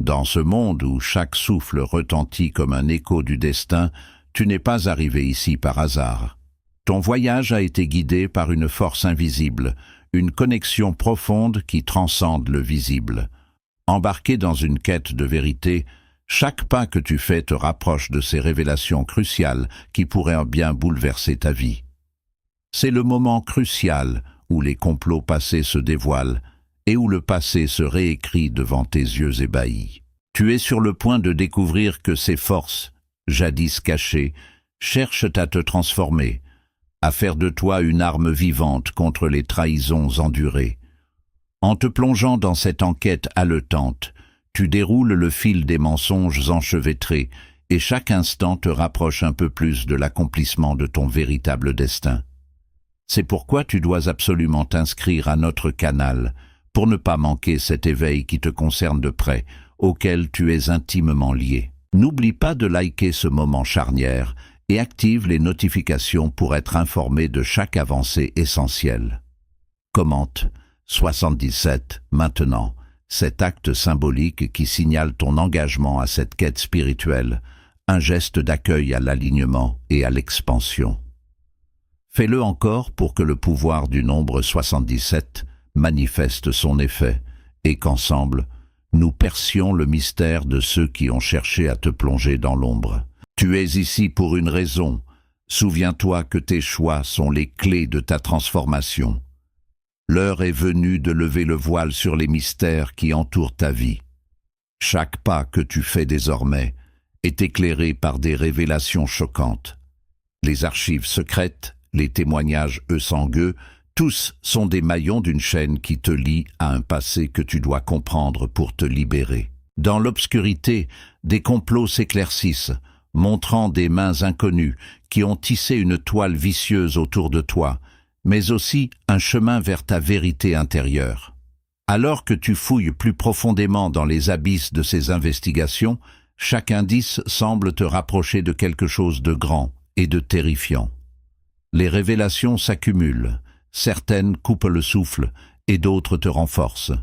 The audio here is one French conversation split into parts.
Dans ce monde où chaque souffle retentit comme un écho du destin, tu n'es pas arrivé ici par hasard. Ton voyage a été guidé par une force invisible, une connexion profonde qui transcende le visible. Embarqué dans une quête de vérité, chaque pas que tu fais te rapproche de ces révélations cruciales qui pourraient bien bouleverser ta vie. C'est le moment crucial où les complots passés se dévoilent et où le passé se réécrit devant tes yeux ébahis. Tu es sur le point de découvrir que ces forces, jadis cachées, cherchent à te transformer, à faire de toi une arme vivante contre les trahisons endurées. En te plongeant dans cette enquête haletante, tu déroules le fil des mensonges enchevêtrés et chaque instant te rapproche un peu plus de l'accomplissement de ton véritable destin. C'est pourquoi tu dois absolument t'inscrire à notre canal pour ne pas manquer cet éveil qui te concerne de près, auquel tu es intimement lié. N'oublie pas de liker ce moment charnière et active les notifications pour être informé de chaque avancée essentielle. Commente 77 maintenant, cet acte symbolique qui signale ton engagement à cette quête spirituelle, un geste d'accueil à l'alignement et à l'expansion. Fais-le encore pour que le pouvoir du nombre 77 manifeste son effet et qu'ensemble, nous percions le mystère de ceux qui ont cherché à te plonger dans l'ombre. Tu es ici pour une raison. Souviens-toi que tes choix sont les clés de ta transformation. L'heure est venue de lever le voile sur les mystères qui entourent ta vie. Chaque pas que tu fais désormais est éclairé par des révélations choquantes. Les archives secrètes, les témoignages sangueux, tous sont des maillons d'une chaîne qui te lie à un passé que tu dois comprendre pour te libérer. Dans l'obscurité, des complots s'éclaircissent, montrant des mains inconnues qui ont tissé une toile vicieuse autour de toi, mais aussi un chemin vers ta vérité intérieure. Alors que tu fouilles plus profondément dans les abysses de ces investigations, chaque indice semble te rapprocher de quelque chose de grand et de terrifiant. Les révélations s'accumulent, certaines coupent le souffle et d'autres te renforcent.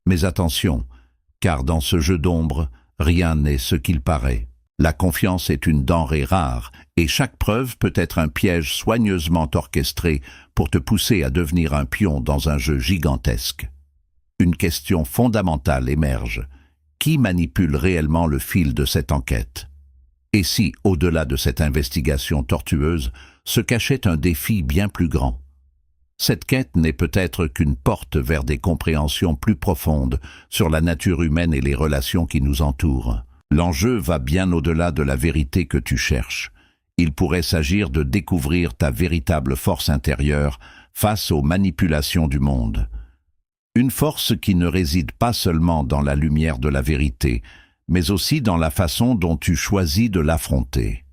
Mais attention, car dans ce jeu d'ombre, rien n'est ce qu'il paraît. La confiance est une denrée rare et chaque preuve peut être un piège soigneusement orchestré pour te pousser à devenir un pion dans un jeu gigantesque. Une question fondamentale émerge. Qui manipule réellement le fil de cette enquête? Et si, au-delà de cette investigation tortueuse, se cachait un défi bien plus grand? Cette quête n'est peut-être qu'une porte vers des compréhensions plus profondes sur la nature humaine et les relations qui nous entourent. L'enjeu va bien au-delà de la vérité que tu cherches. Il pourrait s'agir de découvrir ta véritable force intérieure face aux manipulations du monde. Une force qui ne réside pas seulement dans la lumière de la vérité, mais aussi dans la façon dont tu choisis de l'affronter.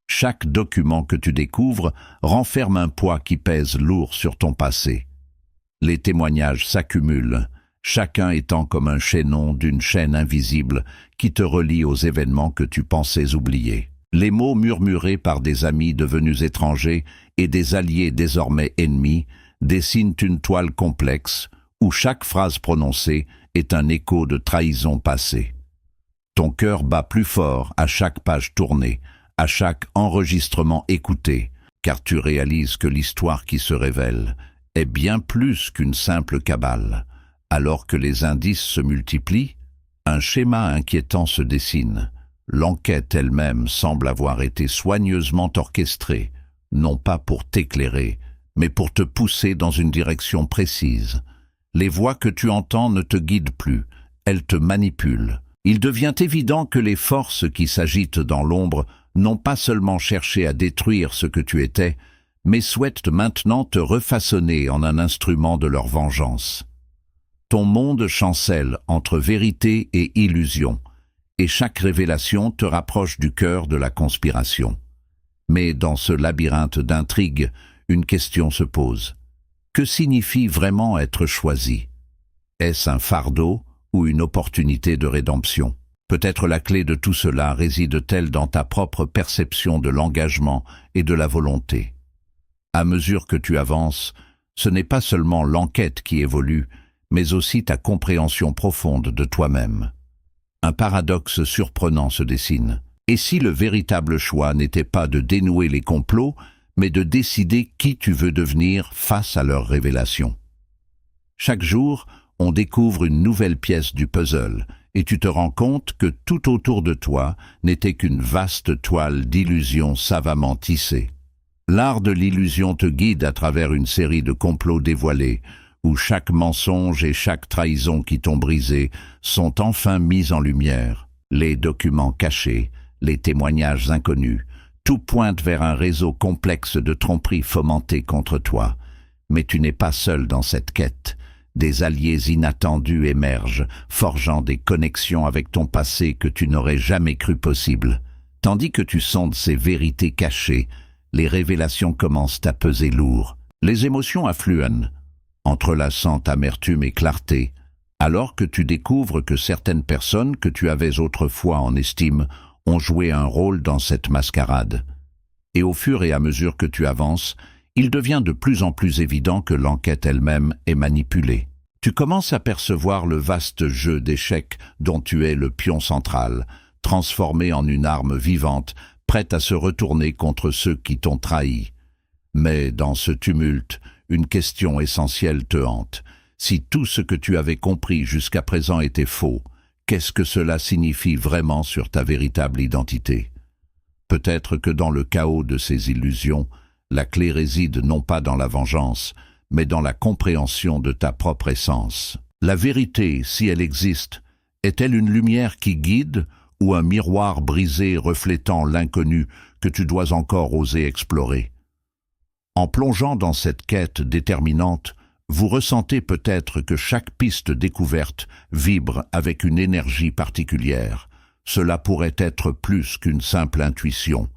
Chaque document que tu découvres renferme un poids qui pèse lourd sur ton passé. Les témoignages s'accumulent, chacun étant comme un chaînon d'une chaîne invisible qui te relie aux événements que tu pensais oublier. Les mots murmurés par des amis devenus étrangers et des alliés désormais ennemis dessinent une toile complexe où chaque phrase prononcée est un écho de trahison passée. Ton cœur bat plus fort à chaque page tournée, à chaque enregistrement écouté, car tu réalises que l'histoire qui se révèle est bien plus qu'une simple cabale. Alors que les indices se multiplient, un schéma inquiétant se dessine. L'enquête elle-même semble avoir été soigneusement orchestrée, non pas pour t'éclairer, mais pour te pousser dans une direction précise. Les voix que tu entends ne te guident plus, elles te manipulent. Il devient évident que les forces qui s'agitent dans l'ombre n'ont pas seulement cherché à détruire ce que tu étais, mais souhaitent maintenant te refaçonner en un instrument de leur vengeance. Ton monde chancelle entre vérité et illusion, et chaque révélation te rapproche du cœur de la conspiration. Mais dans ce labyrinthe d'intrigues, une question se pose. Que signifie vraiment être choisi? Est-ce un fardeau ou une opportunité de rédemption? Peut-être la clé de tout cela réside-t-elle dans ta propre perception de l'engagement et de la volonté. À mesure que tu avances, ce n'est pas seulement l'enquête qui évolue, mais aussi ta compréhension profonde de toi-même. Un paradoxe surprenant se dessine. Et si le véritable choix n'était pas de dénouer les complots, mais de décider qui tu veux devenir face à leur révélation? Chaque jour, on découvre une nouvelle pièce du puzzle, et tu te rends compte que tout autour de toi n'était qu'une vaste toile d'illusions savamment tissée. L'art de l'illusion te guide à travers une série de complots dévoilés, où chaque mensonge et chaque trahison qui t'ont brisé sont enfin mis en lumière. Les documents cachés, les témoignages inconnus, tout pointe vers un réseau complexe de tromperies fomentées contre toi. Mais tu n'es pas seul dans cette quête. Des alliés inattendus émergent, forgeant des connexions avec ton passé que tu n'aurais jamais cru possible. Tandis que tu sondes ces vérités cachées, les révélations commencent à peser lourd. Les émotions affluent, entrelaçant amertume et clarté, alors que tu découvres que certaines personnes que tu avais autrefois en estime ont joué un rôle dans cette mascarade. Et au fur et à mesure que tu avances, il devient de plus en plus évident que l'enquête elle-même est manipulée. Tu commences à percevoir le vaste jeu d'échecs dont tu es le pion central, transformé en une arme vivante, prête à se retourner contre ceux qui t'ont trahi. Mais dans ce tumulte, une question essentielle te hante. Si tout ce que tu avais compris jusqu'à présent était faux, qu'est-ce que cela signifie vraiment sur ta véritable identité? Peut-être que dans le chaos de ces illusions, la clé réside non pas dans la vengeance, mais dans la compréhension de ta propre essence. La vérité, si elle existe, est-elle une lumière qui guide ou un miroir brisé reflétant l'inconnu que tu dois encore oser explorer? En plongeant dans cette quête déterminante, vous ressentez peut-être que chaque piste découverte vibre avec une énergie particulière. Cela pourrait être plus qu'une simple intuition.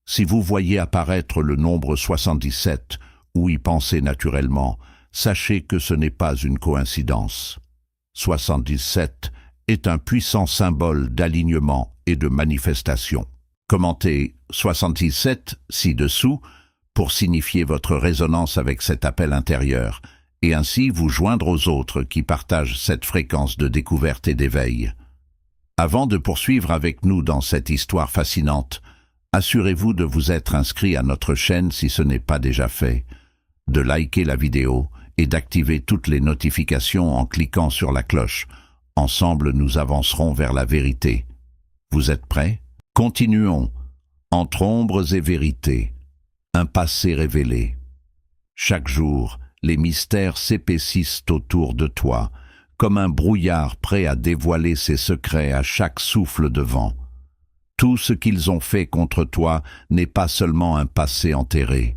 Si vous voyez apparaître le nombre 77 ou y pensez naturellement, sachez que ce n'est pas une coïncidence. 77 est un puissant symbole d'alignement et de manifestation. Commentez 77 ci-dessous pour signifier votre résonance avec cet appel intérieur et ainsi vous joindre aux autres qui partagent cette fréquence de découverte et d'éveil. Avant de poursuivre avec nous dans cette histoire fascinante, assurez-vous de vous être inscrit à notre chaîne si ce n'est pas déjà fait, de liker la vidéo et d'activer toutes les notifications en cliquant sur la cloche. Ensemble, nous avancerons vers la vérité. Vous êtes prêts? Continuons. Entre ombres et vérités. Un passé révélé. Chaque jour, les mystères s'épaississent autour de toi, comme un brouillard prêt à dévoiler ses secrets à chaque souffle de vent. Tout ce qu'ils ont fait contre toi n'est pas seulement un passé enterré.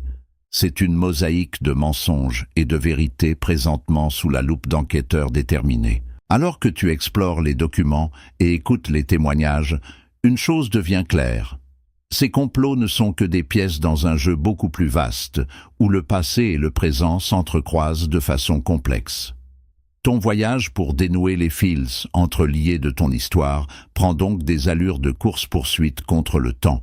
C'est une mosaïque de mensonges et de vérités présentement sous la loupe d'enquêteurs déterminés. Alors que tu explores les documents et écoutes les témoignages, une chose devient claire. Ces complots ne sont que des pièces dans un jeu beaucoup plus vaste, où le passé et le présent s'entrecroisent de façon complexe. Ton voyage pour dénouer les fils entreliés de ton histoire prend donc des allures de course-poursuite contre le temps.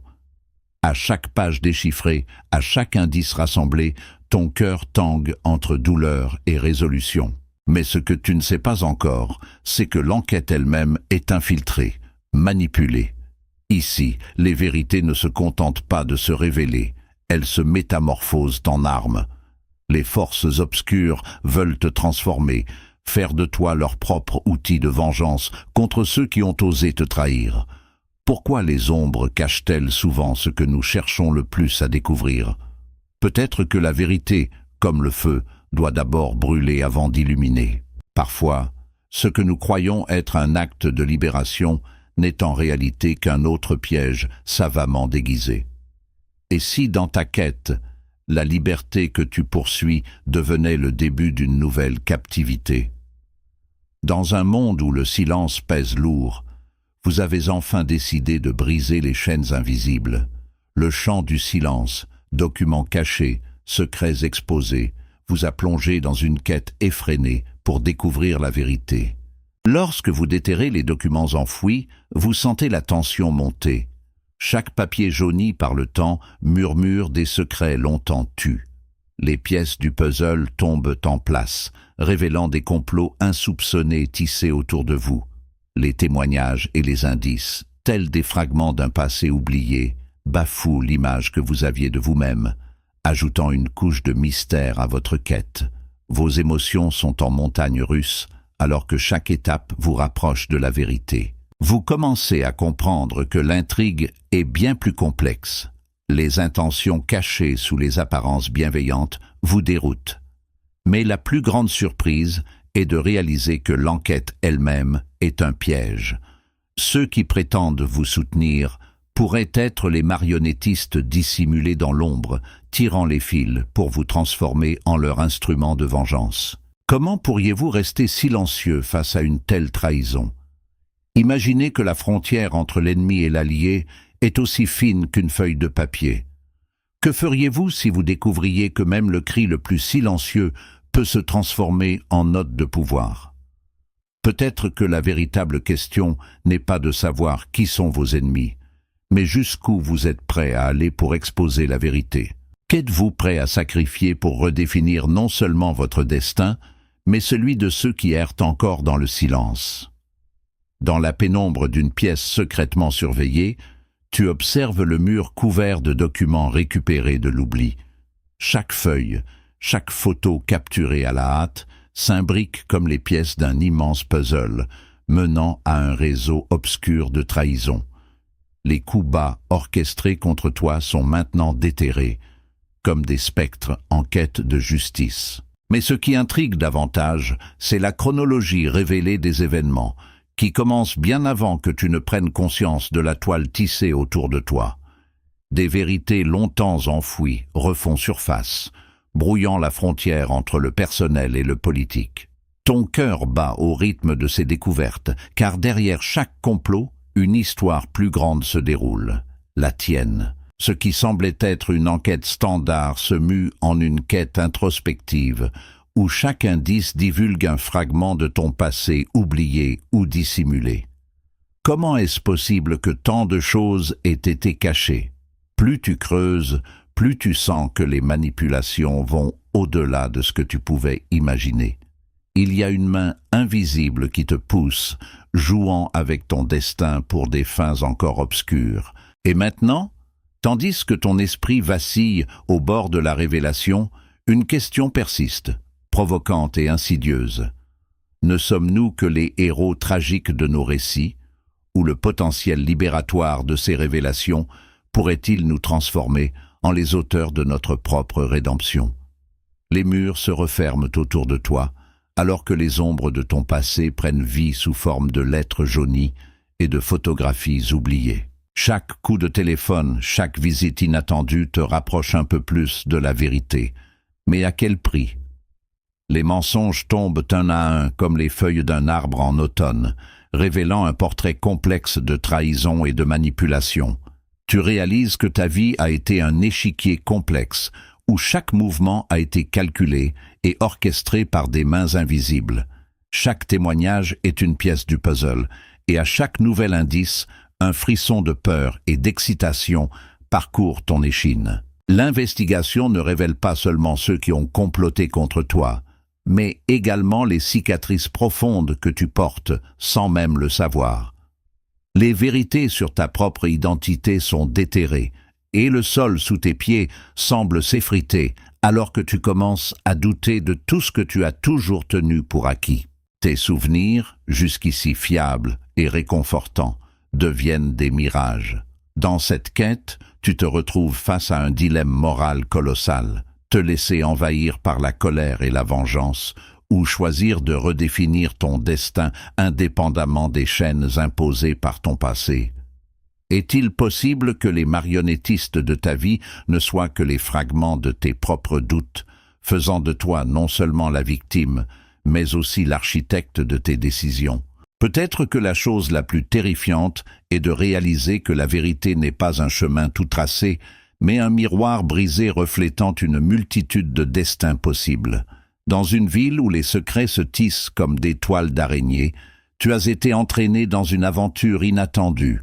À chaque page déchiffrée, à chaque indice rassemblé, ton cœur tangue entre douleur et résolution. Mais ce que tu ne sais pas encore, c'est que l'enquête elle-même est infiltrée, manipulée. Ici, les vérités ne se contentent pas de se révéler, elles se métamorphosent en armes. Les forces obscures veulent te transformer, faire de toi leur propre outil de vengeance contre ceux qui ont osé te trahir. Pourquoi les ombres cachent-elles souvent ce que nous cherchons le plus à découvrir? Peut-être que la vérité, comme le feu, doit d'abord brûler avant d'illuminer. Parfois, ce que nous croyons être un acte de libération n'est en réalité qu'un autre piège savamment déguisé. Et si dans ta quête, la liberté que tu poursuis devenait le début d'une nouvelle captivité? Dans un monde où le silence pèse lourd, vous avez enfin décidé de briser les chaînes invisibles. Le chant du silence, documents cachés, secrets exposés, vous a plongé dans une quête effrénée pour découvrir la vérité. Lorsque vous déterrez les documents enfouis, vous sentez la tension monter. Chaque papier jauni par le temps murmure des secrets longtemps tus. Les pièces du puzzle tombent en place, révélant des complots insoupçonnés tissés autour de vous. Les témoignages et les indices, tels des fragments d'un passé oublié, bafouent l'image que vous aviez de vous-même, ajoutant une couche de mystère à votre quête. Vos émotions sont en montagne russe, alors que chaque étape vous rapproche de la vérité. Vous commencez à comprendre que l'intrigue est bien plus complexe. Les intentions cachées sous les apparences bienveillantes vous déroutent. Mais la plus grande surprise est de réaliser que l'enquête elle-même est un piège. Ceux qui prétendent vous soutenir pourraient être les marionnettistes dissimulés dans l'ombre, tirant les fils pour vous transformer en leur instrument de vengeance. Comment pourriez-vous rester silencieux face à une telle trahison? Imaginez que la frontière entre l'ennemi et l'allié est aussi fine qu'une feuille de papier. Que feriez-vous si vous découvriez que même le cri le plus silencieux peut se transformer en note de pouvoir? Peut-être que la véritable question n'est pas de savoir qui sont vos ennemis, mais jusqu'où vous êtes prêt à aller pour exposer la vérité. Qu'êtes-vous prêt à sacrifier pour redéfinir non seulement votre destin, mais celui de ceux qui errent encore dans le silence? Dans la pénombre d'une pièce secrètement surveillée, tu observes le mur couvert de documents récupérés de l'oubli. Chaque feuille, chaque photo capturée à la hâte, s'imbrique comme les pièces d'un immense puzzle, menant à un réseau obscur de trahison. Les coups bas orchestrés contre toi sont maintenant déterrés, comme des spectres en quête de justice. Mais ce qui intrigue davantage, c'est la chronologie révélée des événements, qui commence bien avant que tu ne prennes conscience de la toile tissée autour de toi. Des vérités longtemps enfouies refont surface, brouillant la frontière entre le personnel et le politique. Ton cœur bat au rythme de ces découvertes, car derrière chaque complot, une histoire plus grande se déroule, la tienne. Ce qui semblait être une enquête standard se mue en une quête introspective, où chaque indice divulgue un fragment de ton passé oublié ou dissimulé. Comment est-ce possible que tant de choses aient été cachées? Plus tu creuses, plus tu sens que les manipulations vont au-delà de ce que tu pouvais imaginer. Il y a une main invisible qui te pousse, jouant avec ton destin pour des fins encore obscures. Et maintenant, tandis que ton esprit vacille au bord de la révélation, une question persiste, provoquante et insidieuse. Ne sommes-nous que les héros tragiques de nos récits, ou le potentiel libératoire de ces révélations pourrait-il nous transformer en les auteurs de notre propre rédemption? Les murs se referment autour de toi, alors que les ombres de ton passé prennent vie sous forme de lettres jaunies et de photographies oubliées. Chaque coup de téléphone, chaque visite inattendue te rapproche un peu plus de la vérité. Mais à quel prix? Les mensonges tombent un à un comme les feuilles d'un arbre en automne, révélant un portrait complexe de trahison et de manipulation. Tu réalises que ta vie a été un échiquier complexe, où chaque mouvement a été calculé et orchestré par des mains invisibles. Chaque témoignage est une pièce du puzzle, et à chaque nouvel indice, un frisson de peur et d'excitation parcourt ton échine. L'investigation ne révèle pas seulement ceux qui ont comploté contre toi, mais également les cicatrices profondes que tu portes sans même le savoir. Les vérités sur ta propre identité sont déterrées, et le sol sous tes pieds semble s'effriter alors que tu commences à douter de tout ce que tu as toujours tenu pour acquis. Tes souvenirs, jusqu'ici fiables et réconfortants, deviennent des mirages. Dans cette quête, tu te retrouves face à un dilemme moral colossal. Te laisser envahir par la colère et la vengeance, ou choisir de redéfinir ton destin indépendamment des chaînes imposées par ton passé. Est-il possible que les marionnettistes de ta vie ne soient que les fragments de tes propres doutes, faisant de toi non seulement la victime, mais aussi l'architecte de tes décisions? Peut-être que la chose la plus terrifiante est de réaliser que la vérité n'est pas un chemin tout tracé, mais un miroir brisé reflétant une multitude de destins possibles. Dans une ville où les secrets se tissent comme des toiles d'araignée, tu as été entraîné dans une aventure inattendue.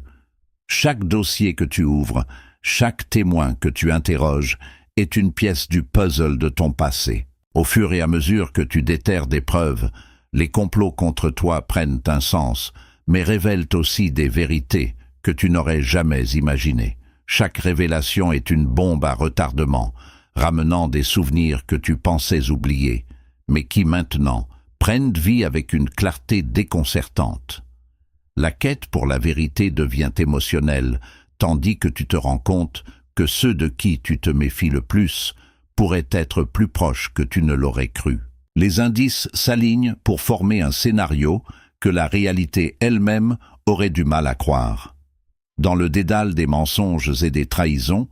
Chaque dossier que tu ouvres, chaque témoin que tu interroges, est une pièce du puzzle de ton passé. Au fur et à mesure que tu déterres des preuves, les complots contre toi prennent un sens, mais révèlent aussi des vérités que tu n'aurais jamais imaginées. Chaque révélation est une bombe à retardement, ramenant des souvenirs que tu pensais oublier, mais qui maintenant prennent vie avec une clarté déconcertante. La quête pour la vérité devient émotionnelle, tandis que tu te rends compte que ceux de qui tu te méfies le plus pourraient être plus proches que tu ne l'aurais cru. Les indices s'alignent pour former un scénario que la réalité elle-même aurait du mal à croire. Dans le dédale des mensonges et des trahisons,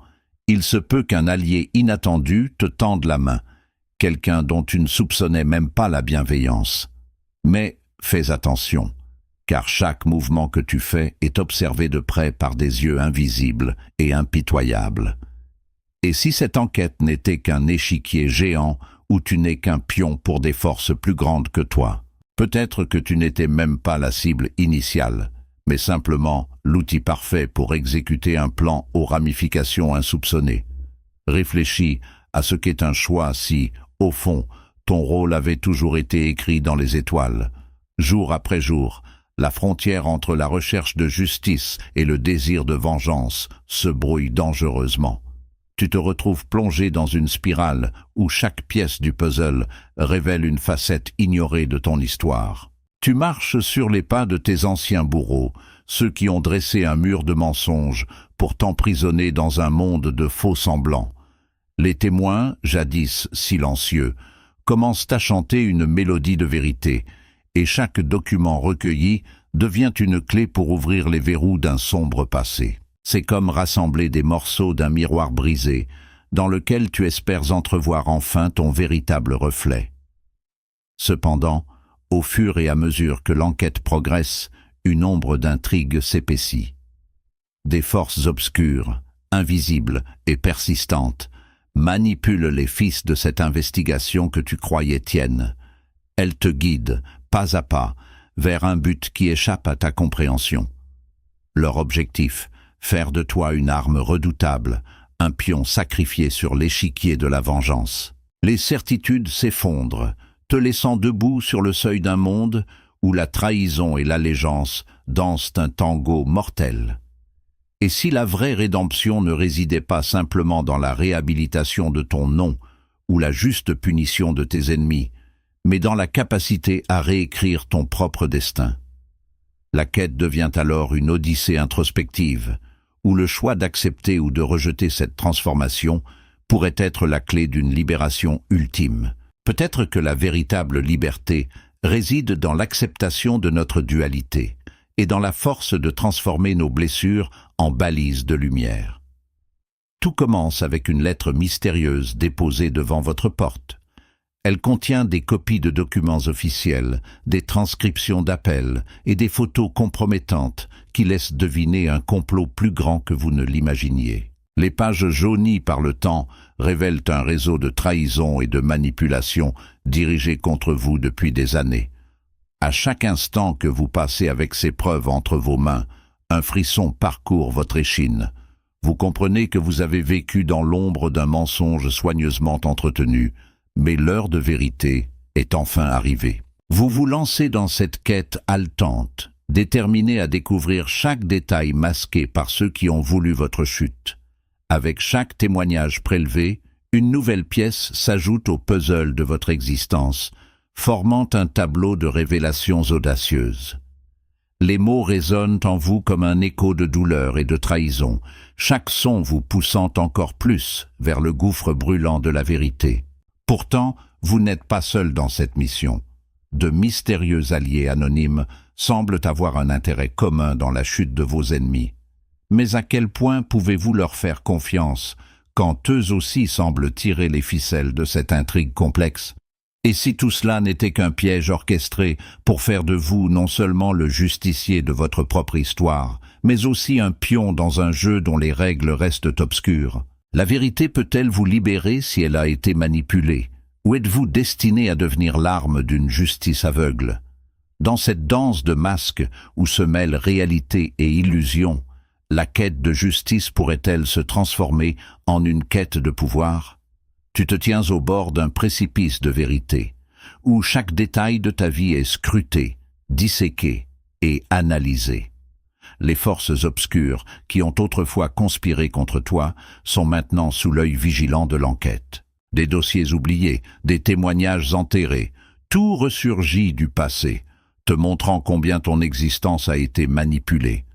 il se peut qu'un allié inattendu te tende la main, quelqu'un dont tu ne soupçonnais même pas la bienveillance. Mais fais attention, car chaque mouvement que tu fais est observé de près par des yeux invisibles et impitoyables. Et si cette enquête n'était qu'un échiquier géant où tu n'es qu'un pion pour des forces plus grandes que toi, peut-être que tu n'étais même pas la cible initiale, mais simplement l'outil parfait pour exécuter un plan aux ramifications insoupçonnées. Réfléchis à ce qu'est un choix si, au fond, ton rôle avait toujours été écrit dans les étoiles. Jour après jour, la frontière entre la recherche de justice et le désir de vengeance se brouille dangereusement. Tu te retrouves plongé dans une spirale où chaque pièce du puzzle révèle une facette ignorée de ton histoire. Tu marches sur les pas de tes anciens bourreaux, ceux qui ont dressé un mur de mensonges pour t'emprisonner dans un monde de faux semblants. Les témoins, jadis silencieux, commencent à chanter une mélodie de vérité, et chaque document recueilli devient une clé pour ouvrir les verrous d'un sombre passé. C'est comme rassembler des morceaux d'un miroir brisé, dans lequel tu espères entrevoir enfin ton véritable reflet. Cependant, au fur et à mesure que l'enquête progresse, une ombre d'intrigue s'épaissit. Des forces obscures, invisibles et persistantes, manipulent les fils de cette investigation que tu croyais tienne. Elles te guident, pas à pas, vers un but qui échappe à ta compréhension. Leur objectif, faire de toi une arme redoutable, un pion sacrifié sur l'échiquier de la vengeance. Les certitudes s'effondrent, te laissant debout sur le seuil d'un monde où la trahison et l'allégeance dansent un tango mortel. Et si la vraie rédemption ne résidait pas simplement dans la réhabilitation de ton nom ou la juste punition de tes ennemis, mais dans la capacité à réécrire ton propre destin? La quête devient alors une odyssée introspective, où le choix d'accepter ou de rejeter cette transformation pourrait être la clé d'une libération ultime. Peut-être que la véritable liberté réside dans l'acceptation de notre dualité et dans la force de transformer nos blessures en balises de lumière. Tout commence avec une lettre mystérieuse déposée devant votre porte. Elle contient des copies de documents officiels, des transcriptions d'appels et des photos compromettantes qui laissent deviner un complot plus grand que vous ne l'imaginiez. Les pages jaunies par le temps révèlent un réseau de trahison et de manipulation dirigé contre vous depuis des années. À chaque instant que vous passez avec ces preuves entre vos mains, un frisson parcourt votre échine. Vous comprenez que vous avez vécu dans l'ombre d'un mensonge soigneusement entretenu, mais l'heure de vérité est enfin arrivée. Vous vous lancez dans cette quête haletante, déterminé à découvrir chaque détail masqué par ceux qui ont voulu votre chute. Avec chaque témoignage prélevé, une nouvelle pièce s'ajoute au puzzle de votre existence, formant un tableau de révélations audacieuses. Les mots résonnent en vous comme un écho de douleur et de trahison, chaque son vous poussant encore plus vers le gouffre brûlant de la vérité. Pourtant, vous n'êtes pas seul dans cette mission. De mystérieux alliés anonymes semblent avoir un intérêt commun dans la chute de vos ennemis. Mais à quel point pouvez-vous leur faire confiance quand eux aussi semblent tirer les ficelles de cette intrigue complexe? Et si tout cela n'était qu'un piège orchestré pour faire de vous non seulement le justicier de votre propre histoire, mais aussi un pion dans un jeu dont les règles restent obscures? La vérité peut-elle vous libérer si elle a été manipulée? Ou êtes-vous destiné à devenir l'arme d'une justice aveugle? Dans cette danse de masques où se mêlent réalité et illusion, la quête de justice pourrait-elle se transformer en une quête de pouvoir? Tu te tiens au bord d'un précipice de vérité, où chaque détail de ta vie est scruté, disséqué, et analyser. Les forces obscures qui ont autrefois conspiré contre toi sont maintenant sous l'œil vigilant de l'enquête. Des dossiers oubliés, des témoignages enterrés, tout ressurgit du passé, te montrant combien ton existence a été manipulée.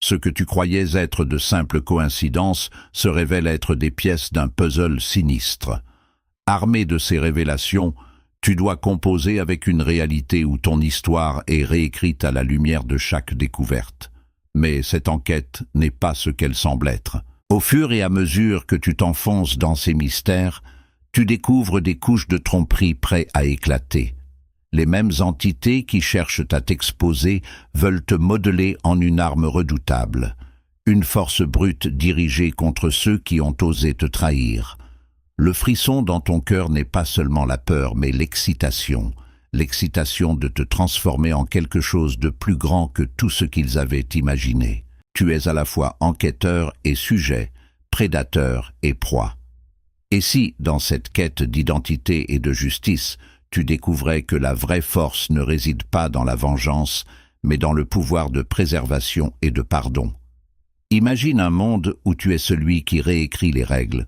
Ce que tu croyais être de simples coïncidences se révèle être des pièces d'un puzzle sinistre. Armé de ces révélations, tu dois composer avec une réalité où ton histoire est réécrite à la lumière de chaque découverte. Mais cette enquête n'est pas ce qu'elle semble être. Au fur et à mesure que tu t'enfonces dans ces mystères, tu découvres des couches de tromperie prêts à éclater. Les mêmes entités qui cherchent à t'exposer veulent te modeler en une arme redoutable, une force brute dirigée contre ceux qui ont osé te trahir. Le frisson dans ton cœur n'est pas seulement la peur, mais l'excitation de te transformer en quelque chose de plus grand que tout ce qu'ils avaient imaginé. Tu es à la fois enquêteur et sujet, prédateur et proie. Et si, dans cette quête d'identité et de justice, tu découvrais que la vraie force ne réside pas dans la vengeance, mais dans le pouvoir de préservation et de pardon. Imagine un monde où tu es celui qui réécrit les règles,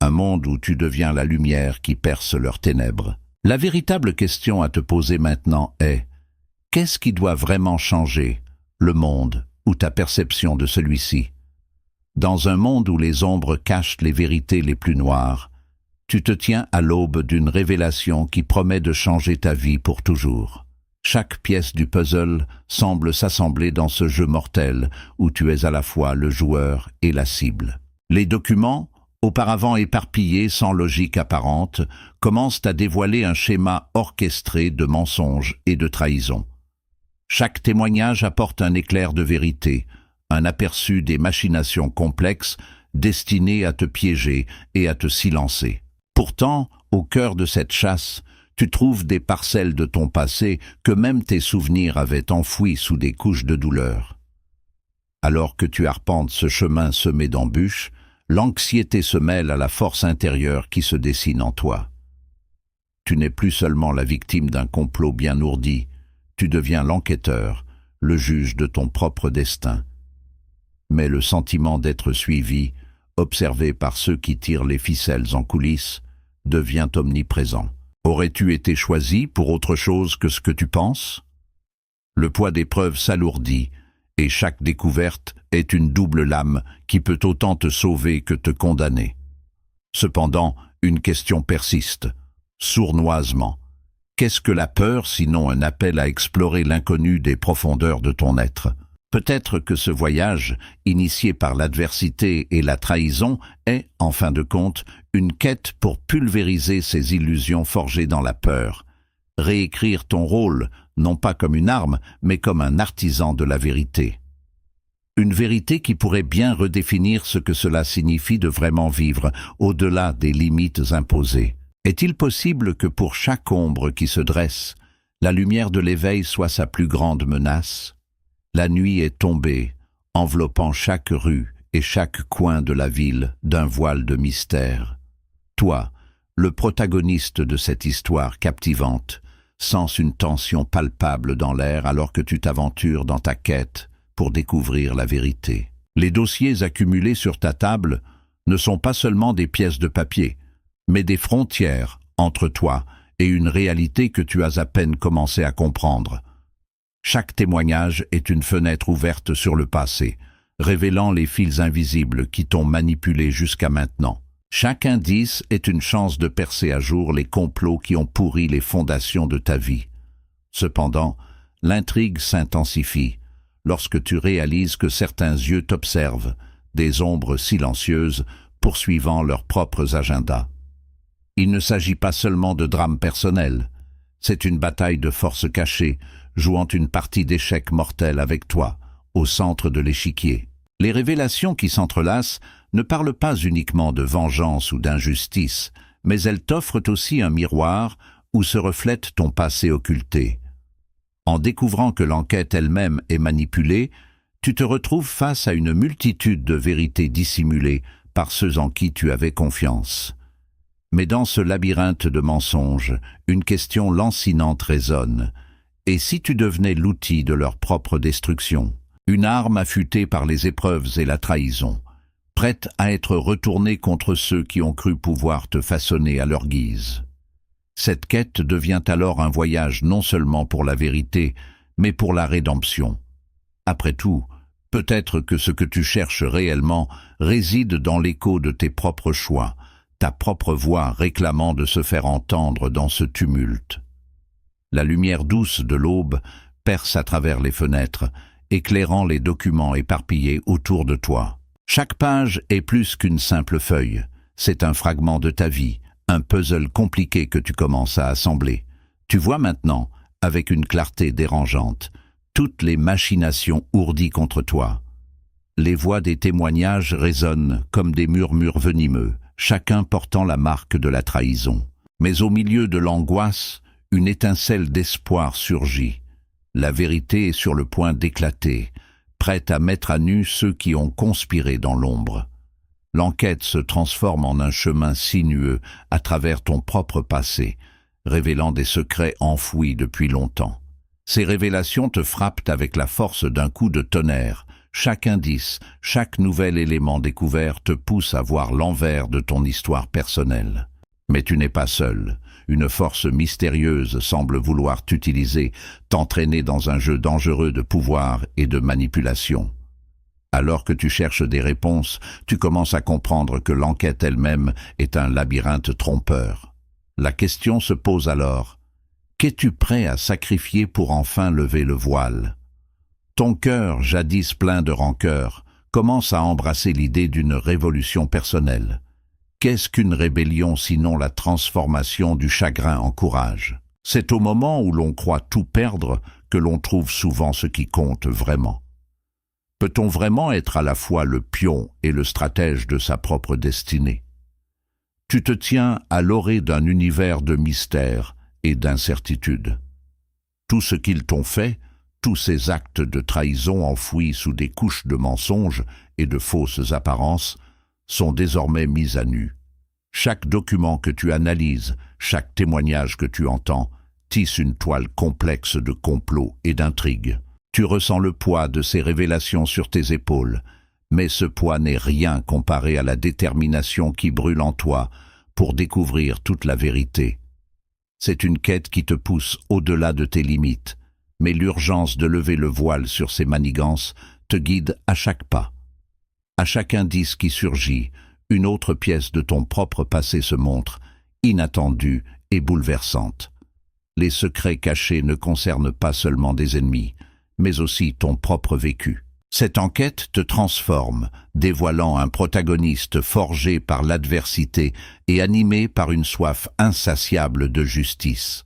un monde où tu deviens la lumière qui perce leurs ténèbres. La véritable question à te poser maintenant est: qu'est-ce qui doit vraiment changer, le monde ou ta perception de celui-ci? Dans un monde où les ombres cachent les vérités les plus noires, tu te tiens à l'aube d'une révélation qui promet de changer ta vie pour toujours. Chaque pièce du puzzle semble s'assembler dans ce jeu mortel où tu es à la fois le joueur et la cible. Les documents, auparavant éparpillés sans logique apparente, commencent à dévoiler un schéma orchestré de mensonges et de trahisons. Chaque témoignage apporte un éclair de vérité, un aperçu des machinations complexes destinées à te piéger et à te silencer. Pourtant, au cœur de cette chasse, tu trouves des parcelles de ton passé que même tes souvenirs avaient enfouies sous des couches de douleur. Alors que tu arpentes ce chemin semé d'embûches, l'anxiété se mêle à la force intérieure qui se dessine en toi. Tu n'es plus seulement la victime d'un complot bien ourdi, tu deviens l'enquêteur, le juge de ton propre destin. Mais le sentiment d'être suivi, observé par ceux qui tirent les ficelles en coulisses, devient omniprésent. Aurais-tu été choisi pour autre chose que ce que tu penses? Le poids des preuves s'alourdit, et chaque découverte est une double lame qui peut autant te sauver que te condamner. Cependant, une question persiste, sournoisement. Qu'est-ce que la peur sinon un appel à explorer l'inconnu des profondeurs de ton être? Peut-être que ce voyage, initié par l'adversité et la trahison, est, en fin de compte, une quête pour pulvériser ces illusions forgées dans la peur. Réécrire ton rôle, non pas comme une arme, mais comme un artisan de la vérité. Une vérité qui pourrait bien redéfinir ce que cela signifie de vraiment vivre, au-delà des limites imposées. Est-il possible que pour chaque ombre qui se dresse, la lumière de l'éveil soit sa plus grande menace? La nuit est tombée, enveloppant chaque rue et chaque coin de la ville d'un voile de mystère. Toi, le protagoniste de cette histoire captivante, sens une tension palpable dans l'air alors que tu t'aventures dans ta quête pour découvrir la vérité. Les dossiers accumulés sur ta table ne sont pas seulement des pièces de papier, mais des frontières entre toi et une réalité que tu as à peine commencé à comprendre. Chaque témoignage est une fenêtre ouverte sur le passé, révélant les fils invisibles qui t'ont manipulé jusqu'à maintenant. Chaque indice est une chance de percer à jour les complots qui ont pourri les fondations de ta vie. Cependant, l'intrigue s'intensifie lorsque tu réalises que certains yeux t'observent, des ombres silencieuses poursuivant leurs propres agendas. Il ne s'agit pas seulement de drames personnels, c'est une bataille de forces cachées, jouant une partie d'échecs mortels avec toi, au centre de l'échiquier. Les révélations qui s'entrelacent ne parlent pas uniquement de vengeance ou d'injustice, mais elles t'offrent aussi un miroir où se reflète ton passé occulté. En découvrant que l'enquête elle-même est manipulée, tu te retrouves face à une multitude de vérités dissimulées par ceux en qui tu avais confiance. Mais dans ce labyrinthe de mensonges, une question lancinante résonne. Et si tu devenais l'outil de leur propre destruction, une arme affûtée par les épreuves et la trahison, prête à être retournée contre ceux qui ont cru pouvoir te façonner à leur guise. Cette quête devient alors un voyage non seulement pour la vérité, mais pour la rédemption. Après tout, peut-être que ce que tu cherches réellement réside dans l'écho de tes propres choix, ta propre voix réclamant de se faire entendre dans ce tumulte. La lumière douce de l'aube perce à travers les fenêtres, éclairant les documents éparpillés autour de toi. Chaque page est plus qu'une simple feuille, c'est un fragment de ta vie, un puzzle compliqué que tu commences à assembler. Tu vois maintenant, avec une clarté dérangeante, toutes les machinations ourdies contre toi. Les voix des témoignages résonnent comme des murmures venimeux, chacun portant la marque de la trahison. Mais au milieu de l'angoisse, une étincelle d'espoir surgit. La vérité est sur le point d'éclater, prête à mettre à nu ceux qui ont conspiré dans l'ombre. L'enquête se transforme en un chemin sinueux à travers ton propre passé, révélant des secrets enfouis depuis longtemps. Ces révélations te frappent avec la force d'un coup de tonnerre. Chaque indice, chaque nouvel élément découvert te pousse à voir l'envers de ton histoire personnelle. Mais tu n'es pas seul. Une force mystérieuse semble vouloir t'utiliser, t'entraîner dans un jeu dangereux de pouvoir et de manipulation. Alors que tu cherches des réponses, tu commences à comprendre que l'enquête elle-même est un labyrinthe trompeur. La question se pose alors: qu'es-tu prêt à sacrifier pour enfin lever le voile? Ton cœur, jadis plein de rancœur, commence à embrasser l'idée d'une révolution personnelle. Qu'est-ce qu'une rébellion sinon la transformation du chagrin en courage? C'est au moment où l'on croit tout perdre que l'on trouve souvent ce qui compte vraiment. Peut-on vraiment être à la fois le pion et le stratège de sa propre destinée? Tu te tiens à l'orée d'un univers de mystère et d'incertitude. Tout ce qu'ils t'ont fait, tous ces actes de trahison enfouis sous des couches de mensonges et de fausses apparences, sont désormais mis à nu. Chaque document que tu analyses, chaque témoignage que tu entends, tisse une toile complexe de complots et d'intrigues. Tu ressens le poids de ces révélations sur tes épaules, mais ce poids n'est rien comparé à la détermination qui brûle en toi pour découvrir toute la vérité. C'est une quête qui te pousse au-delà de tes limites, mais l'urgence de lever le voile sur ces manigances te guide à chaque pas. À chaque indice qui surgit, une autre pièce de ton propre passé se montre, inattendue et bouleversante. Les secrets cachés ne concernent pas seulement des ennemis, mais aussi ton propre vécu. Cette enquête te transforme, dévoilant un protagoniste forgé par l'adversité et animé par une soif insatiable de justice.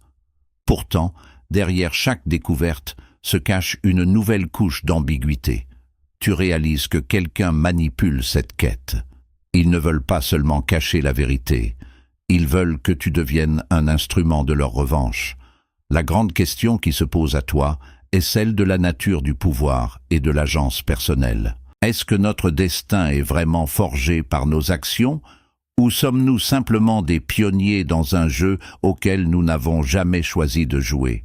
Pourtant, derrière chaque découverte se cache une nouvelle couche d'ambiguïté. Tu réalises que quelqu'un manipule cette quête. Ils ne veulent pas seulement cacher la vérité, ils veulent que tu deviennes un instrument de leur revanche. La grande question qui se pose à toi est celle de la nature du pouvoir et de l'agence personnelle. Est-ce que notre destin est vraiment forgé par nos actions, ou sommes-nous simplement des pionniers dans un jeu auquel nous n'avons jamais choisi de jouer?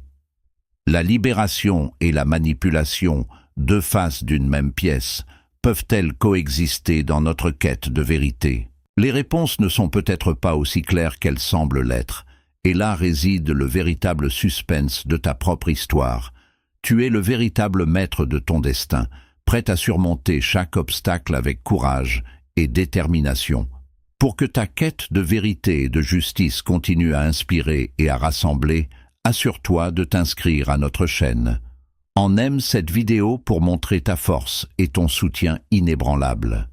La libération et la manipulation, deux faces d'une même pièce, peuvent-elles coexister dans notre quête de vérité? Les réponses ne sont peut-être pas aussi claires qu'elles semblent l'être, et là réside le véritable suspense de ta propre histoire. Tu es le véritable maître de ton destin, prêt à surmonter chaque obstacle avec courage et détermination. Pour que ta quête de vérité et de justice continue à inspirer et à rassembler, assure-toi de t'inscrire à notre chaîne. Aime cette vidéo pour montrer ta force et ton soutien inébranlable.